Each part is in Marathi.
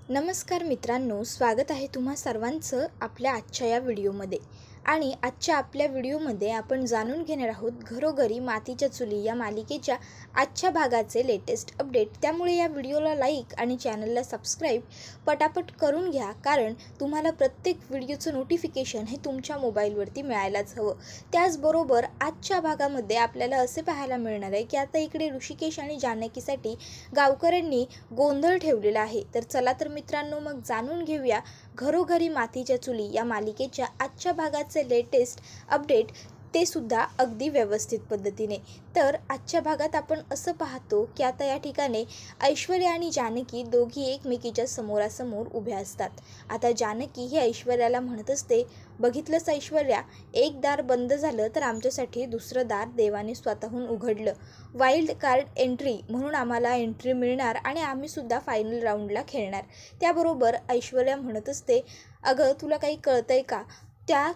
नमस्कार मित्रांनो, स्वागत आहे तुम्हा सर्वांचं आपल्या आजच्या या व्हिडिओमध्ये. आणि आजच्या आपल्या व्हिडिओमध्ये आपण जाणून घेणार आहोत घरोघरी मातीच्या चुली या मालिकेच्या आजच्या भागाचे लेटेस्ट अपडेट. त्यामुळे या व्हिडिओला लाईक आणि चॅनलला सबस्क्राईब पटापट करून घ्या, कारण तुम्हाला प्रत्येक व्हिडिओचं नोटिफिकेशन हे तुमच्या मोबाईलवरती मिळायलाच हवं. त्याचबरोबर आजच्या भागामध्ये आपल्याला असे पाहायला मिळणार आहे की आता इकडे ऋषिकेश आणि जानकीसाठी गावकऱ्यांनी गोंधळ ठेवलेला आहे. तर चला तर मित्रांनो, मग जाणून घेऊया घरोघरी मातीच्या चुली या मालिकेच्या आजच्या भागाचे लेटेस्ट अपडेट, ते सुद्धा अगदी व्यवस्थित पद्धतीने. तर आजच्या भागात आपण असं पाहतो की आता या ठिकाणी ऐश्वर्या आणि जानकी दोघी एकमेकीच्या समोरासमोर उभ्या असतात. आता जानकी ही ऐश्वर्याला म्हणत असते, बघितलंच ऐश्वर्या, एक दार बंद झालं तर आमच्यासाठी दुसरं दार देवाने स्वतःहून उघडलं. वाईल्ड कार्ड एंट्री म्हणून आम्हाला एंट्री मिळणार आणि आम्हीसुद्धा फायनल राऊंडला खेळणार. त्याबरोबर ऐश्वर्या म्हणत असते, अगं तुला काही कळतंय का, त्या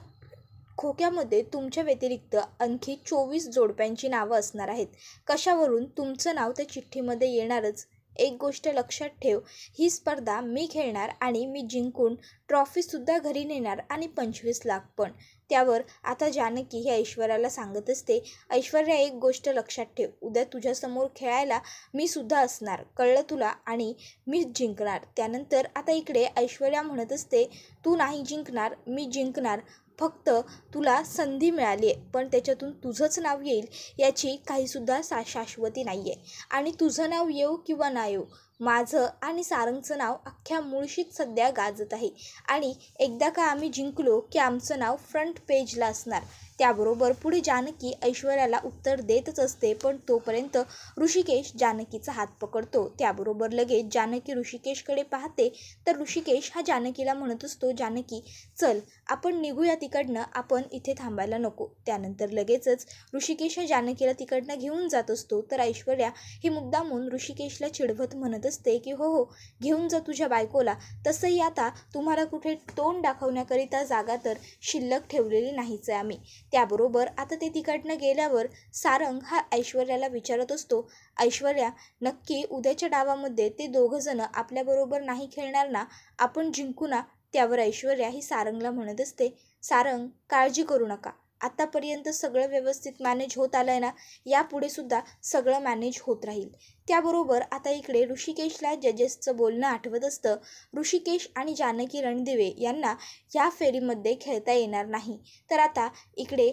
खोक्यामध्ये तुमच्या व्यतिरिक्त आणखी 24 जोडप्यांची नावं असणार आहेत. कशावरून तुमचं नाव त्या चिठ्ठीमध्ये येणारच. एक गोष्ट लक्षात ठेव, ही स्पर्धा मी खेळणार आणि मी जिंकून ट्रॉफीसुद्धा घरी नेणार आणि 25 लाख पण. त्यावर आता जानकी ही ऐश्वर्याला सांगत असते, ऐश्वर्या एक गोष्ट लक्षात ठेव, उद्या तुझ्यासमोर खेळायला मी सुद्धा असणार, कळलं तुला, आणि मी जिंकणार. त्यानंतर आता इकडे ऐश्वर्या म्हणत असते, तू नाही जिंकणार, मी जिंकणार. फक्त तुला संधी मिळाली आहे, पण त्याच्यातून तुझंच नाव येईल याची काहीसुद्धा शाश्वती नाही आहे. आणि तुझं नाव येऊ किंवा ना येऊ, माझं आणि सारंगचं नाव अख्ख्या मुळशीत सध्या गाजत आहे. आणि एकदा का आम्ही जिंकलो की आमचं नाव फ्रंट पेजला असणार. त्याबरोबर पुढे जानकी ऐश्वर्याला उत्तर देतच असते, पण तोपर्यंत ऋषिकेश जानकीचा हात पकडतो. त्याबरोबर लगेच जानकी ऋषिकेशकडे पाहते, तर ऋषिकेश हा जानकीला म्हणत असतो, जानकी चल आपण निघूया तिकडनं, आपण इथे थांबायला नको. त्यानंतर लगेचच ऋषिकेश जानकीला तिकडनं घेऊन जात असतो. तर ऐश्वर्या ही मुद्दामून ऋषिकेशला चिडवत म्हणत असते की हो घेऊन जा तुझ्या बायकोला, तसंही आता तुम्हाला कुठे तोंड दाखवण्याकरिता जागा तर शिल्लक ठेवलेली नाहीच आहे आम्ही. त्याबरोबर आता ते तिकडनं गेल्यावर सारंग हा ऐश्वर्याला विचारत असतो, ऐश्वर्या नक्की उद्याच्या डावामध्ये ते दोघंजणं आपल्याबरोबर नाही खेळणार ना, आपण जिंकू ना? त्यावर ऐश्वर्या ही सारंगला म्हणत असते, सारंग काळजी करू नका, आतापर्यंत सगळं व्यवस्थित मॅनेज होत आलं आहे ना, यापुढे सुद्धा सगळं मॅनेज होत राहील. त्याबरोबर आता इकडे ऋषिकेशला जजेसचं बोलणं आठवत असतं. ऋषिकेश आणि जानकी रणदिवे यांना या फेरीमध्ये खेळता येणार नाही. तर आता इकडे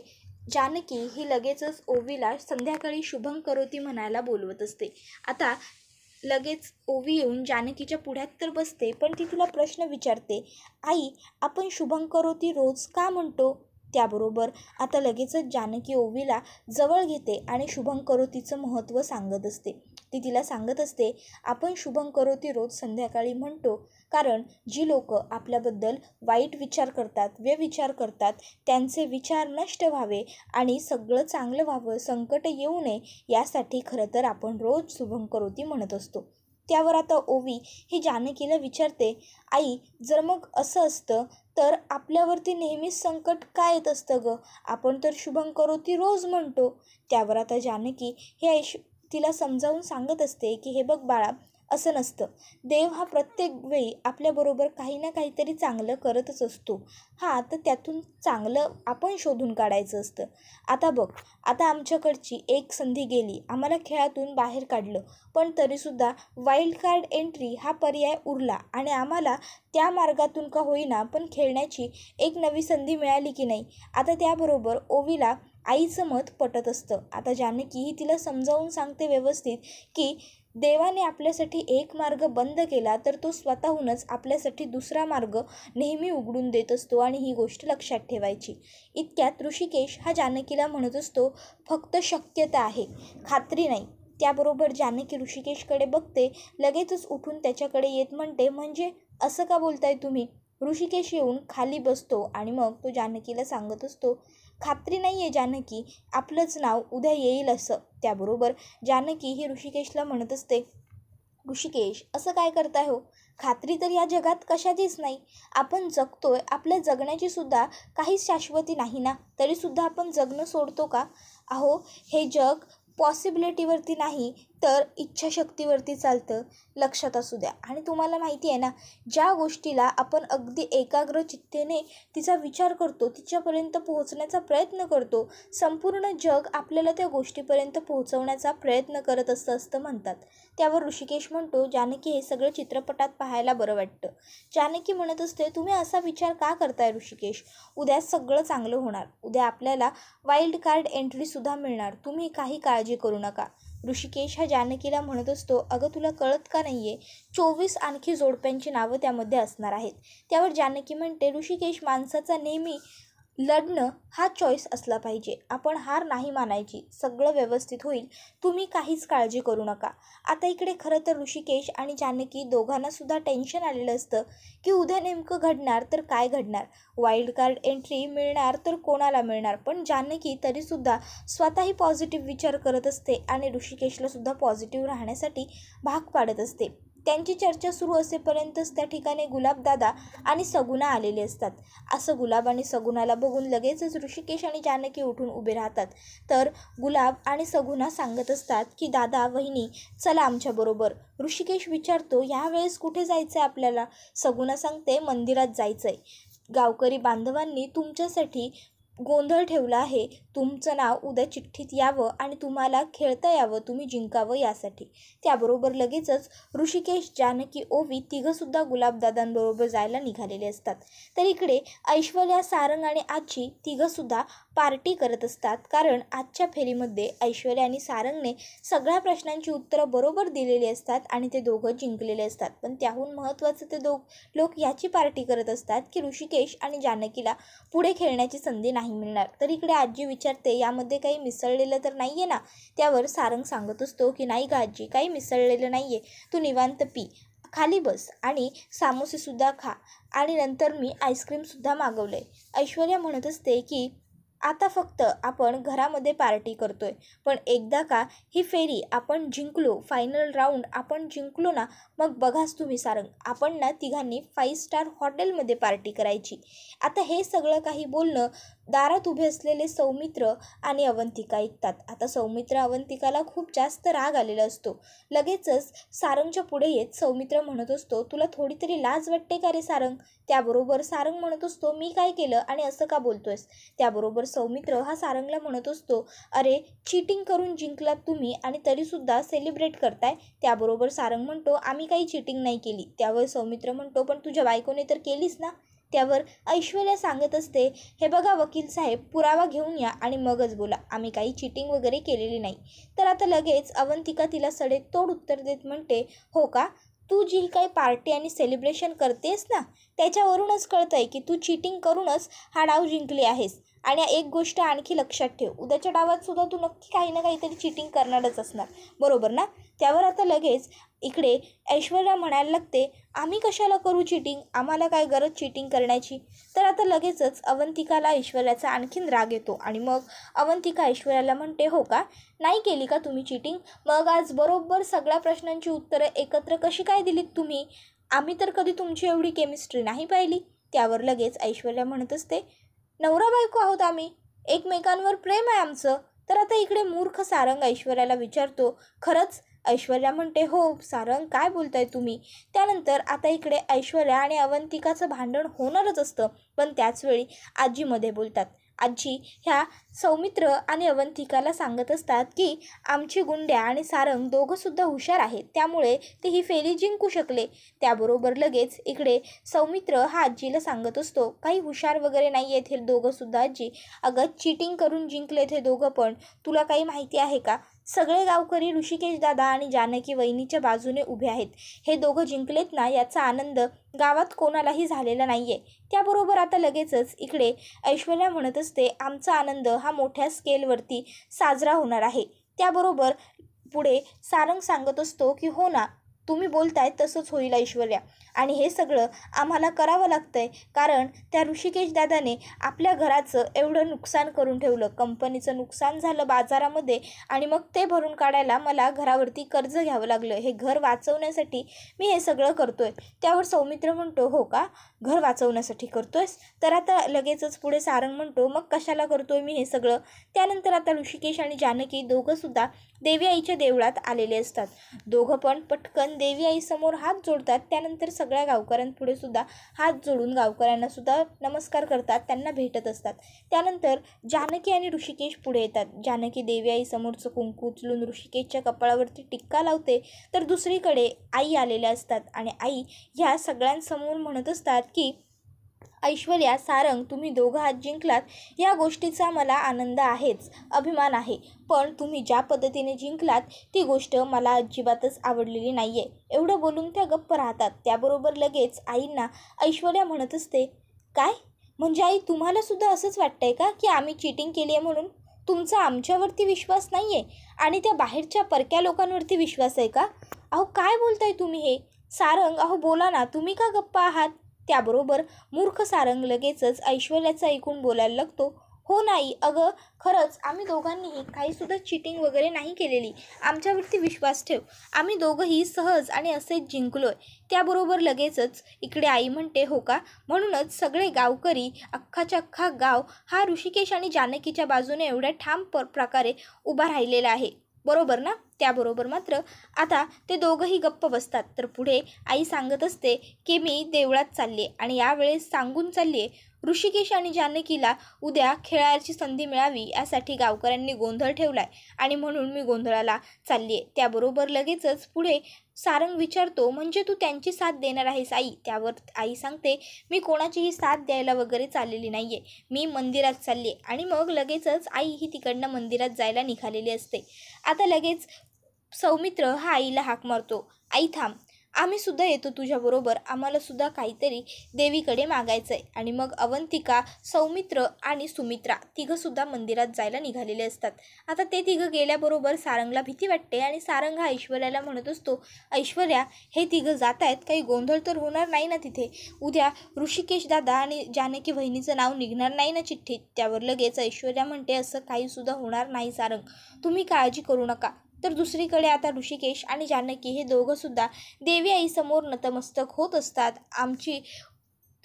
जानकी ही लगेचच ओवीला संध्याकाळी शुभम करोती म्हणायला बोलवत असते. आता लगेच ओवी येऊन जानकीच्या पुढ्यात तर बसते, पण ती तिला प्रश्न विचारते, आई आपण शुभम करोती रोज का म्हणतो? त्याबरोबर आता लगेचच जानकी ओवीला जवळ घेते आणि शुभम करोतीचं महत्त्व सांगत असते. ती तिला सांगत असते, आपण शुभम करोती रोज संध्याकाळी म्हणतो कारण जी लोक आपल्याबद्दल वाईट विचार करतात, व्यविचार करतात, त्यांचे विचार नष्ट व्हावे आणि सगळं चांगलं व्हावं, संकट येऊ नये, यासाठी खरं तर आपण रोज शुभम करोती म्हणत असतो. त्यावर आता ओवी ही जानकीला विचारते, आई जर मग असं असतं तर आपल्यावरती नेहमीच संकट का येत असतं गं? आपण तर शुभम करोती रोज म्हणतो. त्यावर आता जानकी हे तिला समजावून सांगत असते की हे बघ बाळा, असं नसतं. देव हा प्रत्येक वेळी आपल्याबरोबर काही ना काहीतरी चांगलं करतच असतो. तर त्यातून चांगलं आपण शोधून काढायचं असतं. आता बघ, आता आमच्याकडची एक संधी गेली, आम्हाला खेळातून बाहेर काढलं, पण तरीसुद्धा वाईल्ड कार्ड एंट्री हा पर्याय उरला आणि आम्हाला त्या मार्गातून का होईना पण खेळण्याची एक नवी संधी मिळाली की नाही. आता त्याबरोबर ओवीला आईचं मत पटत असतं. आता जानकी ही तिला समजावून सांगते व्यवस्थित की देवाने आपल्यासाठी एक मार्ग बंद केला तर तो स्वतःहूनच आपल्यासाठी दुसरा मार्ग नेहमी उघडून देत असतो आणि ही गोष्ट लक्षात ठेवायची. इतक्यात ऋषिकेश हा जानकीला म्हणत असतो, फक्त शक्यता आहे, खात्री नाही. त्याबरोबर जानकी ऋषिकेशकडे बघते, लगेचच उठून त्याच्याकडे येत म्हणते, म्हणजे असं का बोलताय तुम्ही? ऋषिकेश येऊन खाली बसतो आणि मग तो जानकीला सांगत असतो, खात्री नाही आहे जानकी, आपलंच नाव उद्या येईल असं. त्याबरोबर जानकी ही ऋषिकेशला म्हणत असते, ऋषिकेश असं काय करताय हो? खात्री तर या जगात कशाचीच नाही. आपण जगतोय, आपल्या जगण्याची सुद्धा काहीच शाश्वती नाही ना, तरीसुद्धा आपण जगणं सोडतो का? अहो हे जग पॉसिबिलिटीवरती नाही तर इच्छाशक्तीवरती चालतं, लक्षात असू द्या. आणि तुम्हाला माहिती आहे ना, ज्या गोष्टीला आपण अगदी एकाग्र चित्तेने तिचा विचार करतो, तिच्यापर्यंत पोहोचण्याचा प्रयत्न करतो, संपूर्ण जग आपल्याला त्या गोष्टीपर्यंत पोहोचवण्याचा प्रयत्न करत असं म्हणतात. त्यावर ऋषिकेश म्हणतो, जानकी हे सगळं चित्रपटात पाहायला बरं वाटतं. जानकी म्हणत असते, तुम्ही असा विचार का करताय ऋषिकेश? उद्या सगळं चांगलं होणार. उद्या आपल्याला वाईल्ड कार्ड एंट्रीसुद्धा मिळणार. तुम्ही काही काळजी करू नका. ऋषिकेश हा जानकीला म्हणत असतो, अगं तुला कळत का नाही आहे, 24 आणखी जोडप्यांची नावं त्यामध्ये असणार आहेत. त्यावर जानकी म्हणते, ऋषिकेश, माणसाचा नेहमी लढणं हा चॉईस असला पाहिजे. आपण हार नाही मानायची. सगळं व्यवस्थित होईल. तुम्ही काहीच काळजी करू नका. आता इकडे खरं तर ऋषिकेश आणि जानकी दोघांनासुद्धा टेन्शन आलेलं असतं की उद्या नेमकं घडणार तर काय घडणार, वाईल्ड कार्ड एंट्री मिळणार तर कोणाला मिळणार. पण जानकी तरीसुद्धा स्वतःही पॉझिटिव्ह विचार करत असते आणि ऋषिकेशलासुद्धा पॉझिटिव्ह राहण्यासाठी भाग पाडत असते. त्यांची चर्चा सुरू असेपर्यंतच त्या ठिकाणी गुलाबदादा आणि सगुणा आलेले असतात. असं गुलाब आणि सगुणाला बघून लगेचच ऋषिकेश आणि जानकी उठून उभे राहतात. तर गुलाब आणि सगुणा सांगत असतात की दादा, वहिनी, चला आमच्याबरोबर. ऋषिकेश विचारतो, यावेळेस कुठे जायचं आहे आपल्याला? सगुणा सांगते, मंदिरात जायचं आहे. गावकरी बांधवांनी तुमच्यासाठी गोंधळ ठेवला आहे. तुमचं नाव उद्या चिठ्ठीत यावं आणि तुम्हाला खेळता यावं, तुम्ही जिंकावं यासाठी. त्याबरोबर लगेचच ऋषिकेश, जानकी, ओवी तिघंसुद्धा गुलाबदादांबरोबर जायला निघालेले असतात. तर इकडे ऐश्वर्या, सारंग आणि आजी तिघंसुद्धा पार्टी करत असतात. कारण आजच्या फेरीमध्ये ऐश्वर्या आणि सारंगने सगळ्या प्रश्नांची उत्तरं बरोबर दिलेली असतात आणि ते दोघं जिंकलेले असतात. पण त्याहून महत्त्वाचं ते लोक याची पार्टी करत असतात की ऋषिकेश आणि जानकीला पुढे खेळण्याची संधी नाही मिळणार. तर इकडे आजी विचारते, यामध्ये काही मिसळलेलं तर नाही आहे ना? त्यावर सारंग सांगत असतो की नाही गा आजी, काही मिसळलेलं नाही आहे. तू निवांत पी, खाली बस आणि सामोसेसुद्धा खा आणि नंतर मी आईस्क्रीमसुद्धा मागवलं आहे. ऐश्वर्या म्हणत असते की आता फक्त आपण घरामध्ये पार्टी करतोय, पण एकदा का ही फेरी आपण जिंकलो, फायनल राऊंड आपण जिंकलो ना, मग बघाच तुम्ही सारंग, आपण ना तिघांनी 5 स्टार हॉटेलमध्ये पार्टी करायची. आता हे सगळं काही बोलणं दारात उभे असलेले सौमित्र आणि अवंतिका ऐकतात. आता सौमित्र अवंतिकाला खूप जास्त राग आलेला असतो. लगेचच सारंगच्या पुढे येत सौमित्र म्हणत असतो, तुला थोडी तरी लाज वाटते का रे सारंग? त्याबरोबर सारंग म्हणत असतो, मी काय केलं आणि असं का बोलतोयस? त्याबरोबर सौमित्र हा सारंगला म्हणत असतो, अरे चीटिंग करून जिंकलात तुम्ही आणि तरीसुद्धा सेलिब्रेट करताय. त्याबरोबर सारंग म्हणतो, आम्ही काही चीटिंग नाही केली. त्यावर सौमित्र म्हणतो, पण तुझ्या बायकोने तर केलीस ना? त्यावर ऐश्वर्या सांगत असते, हे बघा वकील साहेब, पुरावा घेऊन या आणि मगच बोला, आम्ही काही चीटिंग वगैरे केलेली नाही. तर आता लगेच अवंतिका तिला सडेतोड उत्तर देत म्हणते, हो का? तू जी काही पार्टी आणि सेलिब्रेशन करतेस ना, त्याच्यावरूनच कळतंय की तू चीटिंग करूनच हा डाव जिंकली आहेस. आणि एक गोष्ट आणखी लक्षात ठेव, उद्याच्या डावात सुद्धा तू नक्की काही ना काहीतरी चीटिंग करणारच असणार, बरोबर ना? त्यावर आता लगेच इकडे ऐश्वर्या म्हणायला लागते, आम्ही कशाला करू चीटिंग? आम्हाला काय गरज चीटिंग करण्याची? तर आता लगेचच अवंतिकाला ऐश्वर्याचा आणखीन राग येतो आणि मग अवंतिका ऐश्वर्याला म्हणते, हो का? नाही केली का तुम्ही चीटिंग? मग आज बरोबर सगळ्या प्रश्नांची उत्तरं एकत्र कशी काय दिलीत तुम्ही? आम्ही तर कधी तुमची एवढी केमिस्ट्री नाही पाहिली. त्यावर लगेच ऐश्वर्या म्हणत असते, नवरा बायको आहोत आम्ही, एकमेकांवर प्रेम आहे आमचं. तर आता इकडे मूर्ख सारंग ऐश्वर्याला विचारतो, खरंच? ऐश्वर्या म्हणते, हो सारंग, काय बोलताय तुम्ही? त्यानंतर आता इकडे ऐश्वर्या आणि अवंतिकाचं भांडण होणारच असतं, पण त्याचवेळी आजीमध्ये बोलतात. आजी ह्या सौमित्र आणि अवंतिकाला सांगत असतात की आमची गुंड्या आणि सारंग दोघंसुद्धा हुशार आहेत, त्यामुळे ते ही फेरी जिंकू शकले. त्याबरोबर लगेच इकडे सौमित्र हा आजीला सांगत असतो, काही हुशार वगैरे नाही आहेत हे दोघंसुद्धा आजी, अगं चीटिंग करून जिंकलेत हे दोघं पण. तुला काही माहिती आहे का? सगळे गावकरी ऋषिकेश दादा आणि जानकी वहिनीच्या बाजूने उभे आहेत. हे दोघं जिंकलेत ना, याचा आनंद गावात कोणालाही झालेला नाही आहे. त्याबरोबर आता लगेचच इकडे ऐश्वर्या म्हणत असते, आमचा आनंद हा मोठ्या स्केलवरती साजरा होणार आहे. त्याबरोबर पुढे सारंग सांगत असतो की हो ना, तुम्ही बोलताय तसंच होईल ऐश्वर्या, आणि हे सगळं आम्हाला करावं लागतंय, कारण त्या ऋषिकेश दादाने आपल्या घराचं एवढं नुकसान करून ठेवलं, कंपनीचं नुकसान झालं बाजारामध्ये, आणि मग ते भरून काढायला मला घरावरती कर्ज घ्यावं लागलं. हे घर वाचवण्यासाठी मी हे सगळं करतोय. त्यावर सौमित्र म्हणतो, हो का, घर वाचवण्यासाठी करतोयस? तर आता लगेचच पुढे सारंग म्हणतो, मग कशाला करतोय मी हे सगळं? त्यानंतर आता ऋषिकेश आणि जानकी दोघंसुद्धा देवी आईच्या देवळात आलेले असतात. दोघं पण पटकन देवी आईसमोर हात जोडतात. त्यानंतर सगळ्या गावकऱ्यांपुढे सुद्धा हात जोडून गावकऱ्यांना सुद्धा नमस्कार करतात, त्यांना भेटत असतात. त्यानंतर जानकी आणि ऋषिकेश पुढे येतात. जानकी देवी आईसमोरचं कुंकू उचलून ऋषिकेशच्या कपाळावरती टिक्का लावते, तर दुसरीकडे आई आलेल्या असतात आणि आई ह्या सगळ्यांसमोर म्हणत असतात की ऐश्वर्या, सारंग, तुम्ही दोघं हात जिंकलात, या गोष्टीचा मला आनंद आहेच, अभिमान आहे, पण तुम्ही ज्या पद्धतीने जिंकलात ती गोष्ट मला अजिबातच आवडलेली नाही आहे. एवढं बोलून त्या गप्प राहतात. त्याबरोबर लगेच आईंना ऐश्वर्या म्हणत असते, काय म्हणजे आई, तुम्हालासुद्धा असंच वाटतंय का की आम्ही चीटिंग केली आहे म्हणून? तुमचा आमच्यावरती विश्वास नाही आहे आणि त्या बाहेरच्या परक्या लोकांवरती विश्वास आहे का? अहो काय बोलताय तुम्ही हे? सारंग, अहो बोला ना, तुम्ही का गप्प आहात? त्याबरोबर मूर्ख सारंग लगेचच ऐश्वर्याचं ऐकून बोलायला लागतो, हो नाही, अगं खरंच आम्ही दोघांनीही काहीसुद्धा चिटिंग वगैरे नाही केलेली, आमच्यावरती विश्वास ठेव, आम्ही दोघंही सहज आणि असेच जिंकलोय. त्याबरोबर लगेचच इकडे आई म्हणते, हो का, म्हणूनच सगळे गावकरी, अख्खाच्या अख्खा गाव हा ऋषिकेश आणि जानकीच्या बाजूने एवढ्या ठाम प्रकारे उभा राहिलेला आहे, बरोबर ना? त्याबरोबर मात्र आता ते दोघंही गप्प बसतात. तर पुढे आई सांगत असते की मी देवळात चालले आणि यावेळेस सांगून चालली आहे, ऋषिकेश आणि जानकीला उद्या खेळायची संधी मिळावी यासाठी गावकऱ्यांनी गोंधळ ठेवलाय आणि म्हणून मी गोंधळाला चालली आहे. त्याबरोबर लगेचच पुढे सारंग विचारतो, म्हणजे तू त्यांची साथ देणार आहेस आई? त्यावर आई सांगते, मी कोणाचीही साथ द्यायला वगैरे चाललेली नाही आहे, मी मंदिरात चालली आहे. आणि मग लगेचच आई ही तिकडनं मंदिरात जायला निघालेली असते. आता लगेच सौमित्र हा आईला हाक मारतो, आई थांब, आम्ही सुद्धा येतो तुझ्याबरोबर, आम्हाला सुद्धा काहीतरी देवीकडे मागायचं आहे. आणि मग अवंतिका, सौमित्र आणि सुमित्रा तिघंसुद्धा मंदिरात जायला निघालेले असतात. आता ते तिघं गेल्याबरोबर सारंगला भीती वाटते आणि सारंग हा ऐश्वर्याला म्हणत असतो, ऐश्वर्या, हे तिघं जात आहेत, काही गोंधळ तर होणार नाही ना तिथे? उद्या ऋषिकेश दादा आणि जानकी बहिणीचं नाव निघणार नाही ना चिठ्ठीत? त्यावर लगेच ऐश्वर्या म्हणते, असं काहीसुद्धा होणार नाही सारंग, तुम्ही काळजी करू नका. तर दुसरीकडे आता ऋषिकेश आणि जानकी हे दोघंसुद्धा देवी आईसमोर नतमस्तक होत असतात. आमची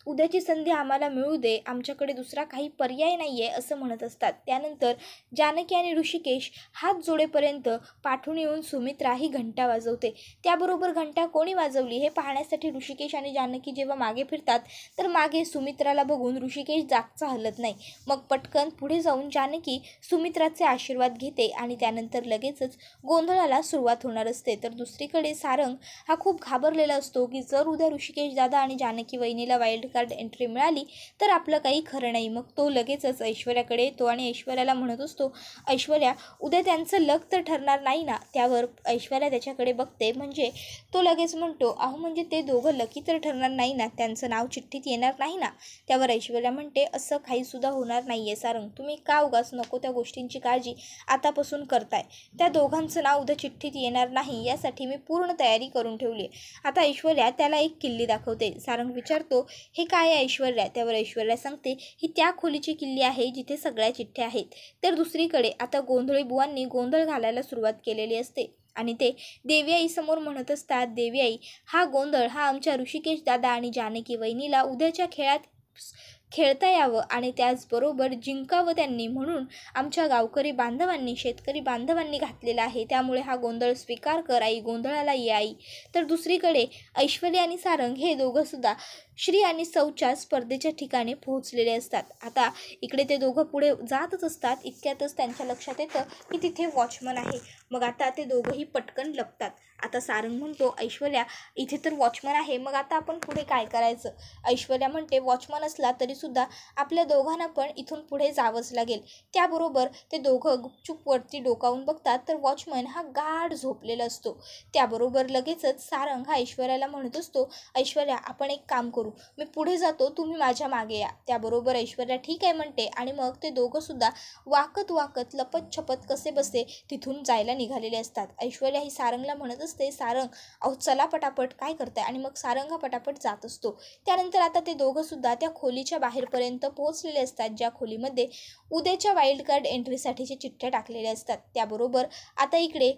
उद्याची संधी आम्हाला मिळू दे, आमच्याकडे दुसरा काही पर्याय नाही आहे, असं म्हणत असतात. त्यानंतर जानकी आणि ऋषिकेश हात जोडेपर्यंत पाठून येऊन सुमित्रा ही घंटा वाजवते. त्याबरोबर घंटा कोणी वाजवली हे पाहण्यासाठी ऋषिकेश आणि जानकी जेव्हा मागे फिरतात तर मागे सुमित्राला बघून ऋषिकेश जागचा हलत नाही. मग पटकन पुढे जाऊन जानकी सुमित्राचे आशीर्वाद घेते आणि त्यानंतर लगेचच गोंधळाला सुरुवात होणार असते. तर दुसरीकडे सारंग हा खूप घाबरलेला असतो की जर उद्या ऋषिकेश दादा आणि जानकी वहिनीला वाईल्ड कार्ड एंट्री मिळाली तर आपलं काही खरं नाही. मग तो लगेचच ऐश्वर्याकडे येतो आणि ऐश्वर्याला म्हणत असतो, ऐश्वर्या, उद्या त्यांचं लक तर ठरणार नाही ना? त्यावर ऐश्वर्या त्याच्याकडे बघते, म्हणजे तो लगेच म्हणतो, अहो म्हणजे ते दोघं लकी तर ठरणार नाही ना, त्यांचं नाव चिठ्ठीत येणार नाही ना? त्यावर ऐश्वर्या म्हणते, असं काहीसुद्धा होणार नाही आहे सारंग, तुम्ही का उगाच नको त्या गोष्टींची काळजी आतापासून करताय. त्या दोघांचं नाव उद्या चिठ्ठीत येणार नाही यासाठी मी पूर्ण तयारी करून ठेवली आहे. आता ऐश्वर्या त्याला एक किल्ली दाखवते. सारंग विचारतो, हे काय आहे ऐश्वर्या? त्यावर ऐश्वर्या सांगते, ही त्या खोलीची किल्ली आहे जिथे सगळ्या चिठ्ठ्या आहेत. तर दुसरीकडे आता गोंधळी बुवांनी गोंधळ घालायला सुरुवात केलेली असते आणि ते देवी आईसमोर म्हणत असतात, देवी आई, हा गोंधळ हा आमच्या ऋषिकेश दादा आणि जानकी वहिनीला उद्याच्या खेळात खेळता यावं आणि त्याचबरोबर जिंकावं त्यांनी, म्हणून आमच्या गावकरी बांधवांनी, शेतकरी बांधवांनी घातलेला आहे, त्यामुळे हा गोंधळ स्वीकार कर आई, गोंधळाला ये आई. तर दुसरीकडे ऐश्वर्या आणि सारंग हे दोघंसुद्धा श्री आणि सौच्या स्पर्धेच्या ठिकाणी पोहोचलेले असतात. आता इकडे ते दोघं पुढे जातच असतात. इतक्यातच त्यांच्या लक्षात येतं की तिथे वॉचमन आहे. मग आता ते दोघंही पटकन लपतात. आता सारंग म्हणतो, ऐश्वर्या, इथे तर वॉचमन आहे, मग आता आपण पुढे काय करायचं? ऐश्वर्या म्हणते, वॉचमन असला तरीसुद्धा आपल्या दोघांना पण इथून पुढे जावंच लागेल. त्याबरोबर ते दोघं गुपचूप वरती डोकावून बघतात तर वॉचमन हा गाढ झोपलेला असतो. त्याबरोबर लगेचच सारंग हा ऐश्वर्याला म्हणत असतो, ऐश्वर्या, आपण एक काम करू, मी पुढे जातो, तुम्ही माझ्या मागे या. त्याबरोबर ऐश्वर्या ठीक आहे म्हणते आणि मग ते दोघंसुद्धा वाकत वाकत लपत छपत कसे बसे तिथून जायला निघालेले असतात. ऐश्वर्या ही सारंगला म्हणत असते, सारंग अहो चला पटापट, काय करताय? आणि मग सारंग हा पटापट जात असतो. त्यानंतर आता ते दोघंसुद्धा त्या खोलीच्या बाहेरपर्यंत पोहोचलेले असतात, ज्या खोलीमध्ये उद्याच्या वाईल्ड कार्ड एंट्रीसाठीच्या चिठ्ठ्या टाकलेल्या असतात. त्याबरोबर आता इकडे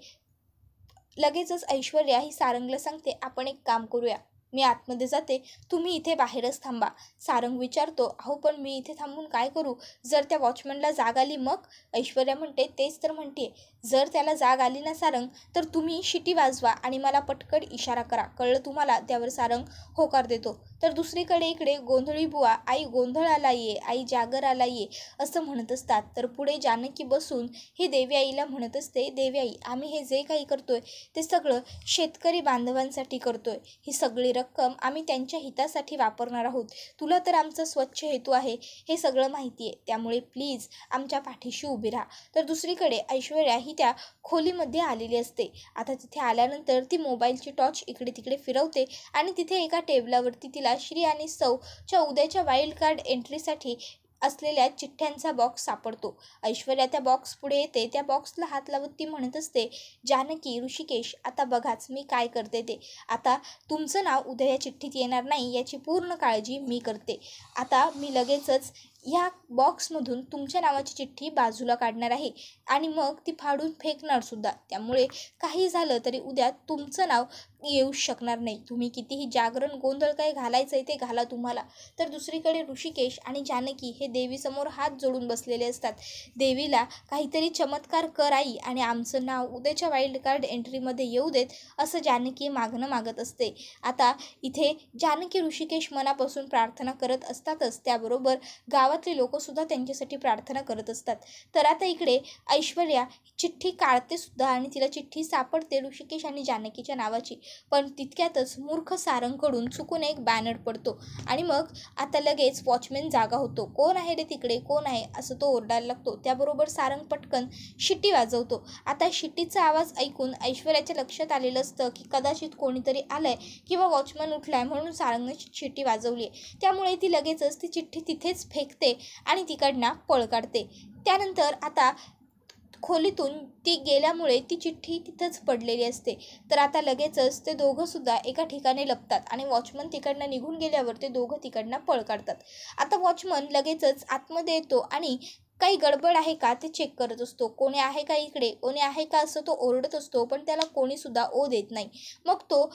लगेचच ऐश्वर्या ही सारंगला सांगते, आपण एक काम करूया, मी आतमध्ये जाते, तुम्ही इथे बाहेरच थांबा. सारंग विचारतो, अहो पण मी इथे थांबून काय करू? जर त्या वॉचमनला जाग आली मग? ऐश्वर्या म्हणते, तेच तर म्हणते, जर त्याला जाग आली ना सारंग, तर तुम्ही शिटी वाजवा आणि मला पटकन इशारा करा, कळलं तुम्हाला? त्यावर सारंग होकार देतो. तर दुसरीकडे इकडे गोंधळी बुवा, आई गोंधळ आला ये, आई जागर आला ये असं म्हणत असतात. तर पुढे जानकी बसून ही देवी आईला म्हणत असते, देवी आई, आम्ही हे जे काही करतोय ते सगळं शेतकरी बांधवांसाठी करतोय. ही सगळी रक्कम आम्ही त्यांच्या हितासाठी वापरणार आहोत. तुला तर आमचा स्वच्छ हेतू आहे हे सगळं माहिती आहे, त्यामुळे प्लीज आमच्या पाठीशी उभी राहा. तर दुसरीकडे ऐश्वर्या ही त्या खोलीमध्ये आलेली असते. आता तिथे आल्यानंतर ती मोबाईलची टॉर्च इकडे तिकडे फिरवते आणि तिथे एका टेबलावरती तिला श्री आणि सौच्या उद्याच्या वाईल्ड कार्ड एंट्रीसाठी असलेल्या चिठ्ठ्यांचा बॉक्स सापडतो. ऐश्वर्या त्या बॉक्स पुढे येते. त्या बॉक्सला हात लावत ती म्हणत असते, जानकी, ऋषिकेश, आता बघाच मी काय करते ते. आता तुमचं नाव उद्या या चिठ्ठीत येणार नाही याची पूर्ण काळजी मी करते. आता मी लगेचच ह्या बॉक्समधून तुमच्या नावाची चिठ्ठी बाजूला काढणार आहे आणि मग ती फाडून फेकणार सुद्धा. त्यामुळे काही झालं तरी उद्या तुमचं नाव येऊ शकणार नाही. तुम्ही कितीही जागरण गोंधळ काय घालायचं आहे ते घाला तुम्हाला. तर दुसरीकडे ऋषिकेश आणि जानकी हे देवीसमोर हात जोडून बसलेले असतात. देवीला काहीतरी चमत्कार कर आई आणि आमचं नाव उद्याच्या वाईल्ड कार्ड एंट्रीमध्ये येऊ देत, असं जानकी मागत असते. आता इथे जानकी ऋषिकेश मनापासून प्रार्थना करत असतातच, त्याबरोबर गावातले लोकसुद्धा त्यांच्यासाठी प्रार्थना करत असतात. तर आता इकडे ऐश्वर्या चिठ्ठी काढते सुद्धा आणि तिला चिठ्ठी सापडते ऋषिकेश आणि जानकीच्या नावाची. पण तितक्यातच मूर्ख सारंगकडून चुकून एक बॅनर पडतो आणि मग आता लगेच वॉचमॅन जागा होतो. कोण आहे रे तिकडे, कोण आहे असं तो ओरडायला लागतो. त्याबरोबर सारंग पटकन शिट्टी वाजवतो. आता शिट्टीचा आवाज ऐकून ऐश्वर्याच्या लक्षात आलेलं असतं की कदाचित कोणीतरी आलंय किंवा वॉचमॅन उठलाय म्हणून सारंगने शिट्टी वाजवली आहे. त्यामुळे ती लगेचच ती चिठ्ठी तिथेच फेकते आणि तिकडनं पळ काढते. त्यानंतर आता खोलीतून ती गेल्यामुळे ती चिठ्ठी तिथंच पडलेली असते. तर आता लगेचच ते दोघंसुद्धा एका ठिकाणी लपतात आणि वॉचमन तिकडनं निघून गेल्यावर ते दोघं तिकडनं पळ काढतात. आता वॉचमन लगेचच आतमध्ये येतो आणि काही गडबड आहे का ते चेक करत असतो. कोणी आहे का इकडे, कोणी आहे का असं तो ओरडत असतो, पण त्याला कोणीसुद्धा ओ देत नाही. मग तो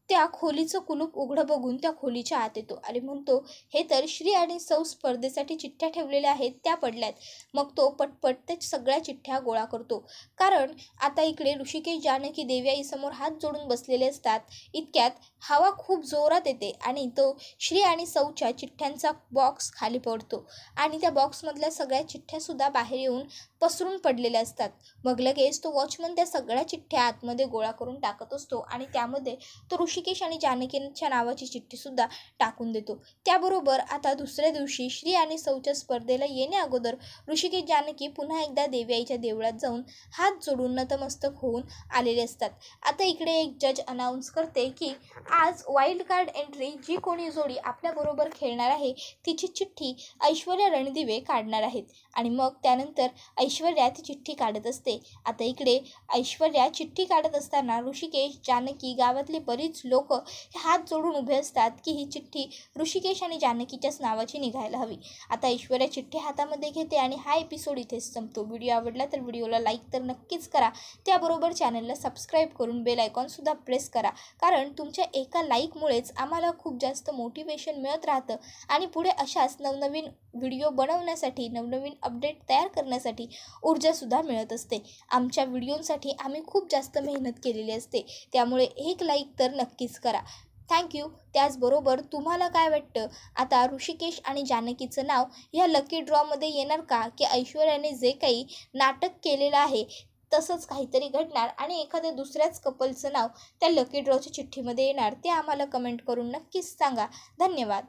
त्या खोलीचं कुलूप उघडं बघून त्या खोलीच्या आत येतो आणि म्हणतो, हे तर श्री आणि सौ स्पर्धेसाठी चिठ्ठ्या ठेवलेल्या आहेत त्या पडल्यात. मग तो पटपट त्या सगळ्या चिठ्ठ्या गोळा करतो, कारण आता इकडे ऋषिकेश जानकी देवी आईसमोर हात जोडून बसलेले असतात. इतक्यात हवा खूप जोरात येते आणि तो श्री आणि सौच्या चिठ्ठ्यांचा बॉक्स खाली पडतो आणि त्या बॉक्समधल्या सगळ्या चिठ्ठ्यासुद्धा बाहेर येऊन पसरून पडलेल्या असतात. मग लगेच तो वॉचमन त्या सगळ्या चिठ्ठ्या आतमध्ये गोळा करून टाकत असतो आणि त्यामध्ये तो ऋषिकेश आणि जानकीच्या नावाची चिठ्ठीसुद्धा टाकून देतो. त्याबरोबर आता दुसऱ्या दिवशी श्री आणि सौच्या स्पर्धेला येण्या अगोदर ऋषिकेश जानकी पुन्हा एकदा देवी आईच्या देवळात जाऊन हात जोडून नतमस्तक होऊन आलेले असतात. आता इकडे एक जज अनाऊन्स करते की आज वाईल्ड कार्ड एंट्री जी कोणी जोडी आपल्याबरोबर खेळणार आहे तिची चिठ्ठी ऐश्वर्या रणदिवे काढणार आहेत. आणि मग त्यानंतर ऐश्वर्या ती चिठ्ठी काढत असते. आता इकडे ऐश्वर्या चिठ्ठी काढत असताना ऋषिकेश, जानकी, गावातले बरीच लोक हात जोडून उभे असतात की ही चिठ्ठी ऋषिकेश आणि जानकीच्याच नावाची निघायला हवी. आता ऐश्वर्या चिठ्ठी हातामध्ये घेते आणि हा एपिसोड इथेच संपतो. व्हिडिओ आवडला तर व्हिडिओला लाईक तर नक्कीच करा, त्याबरोबर चॅनलला सबस्क्राईब करून बेल आयकॉनसुद्धा प्रेस करा, कारण तुमच्या एका लाईकमुळेच आम्हाला खूप जास्त मोटिवेशन मिळत राहतं आणि पुढे अशाच नवनवीन व्हिडिओ बनवण्यासाठी, नवनवीन अपडेट तयार करण्यासाठी ऊर्जासुद्धा मिळत असते. आमच्या व्हिडिओसाठी आम्ही खूप जास्त मेहनत केलेली असते, त्यामुळे एक लाईक तर नक्कीच करा. थँक्यू. त्याचबरोबर तुम्हाला काय वाटतं, आता ऋषिकेश आणि जानकीचं नाव या लकी ड्रॉमध्ये येणार का, की ऐश्वर्याने जे काही नाटक केलेलं आहे तसंच काहीतरी घडणार आणि एखाद्या दुसऱ्याच कपलचं नाव त्या लकी ड्रॉच्या चिठ्ठीमध्ये येणार, ते आम्हाला कमेंट करून नक्कीच सांगा. धन्यवाद.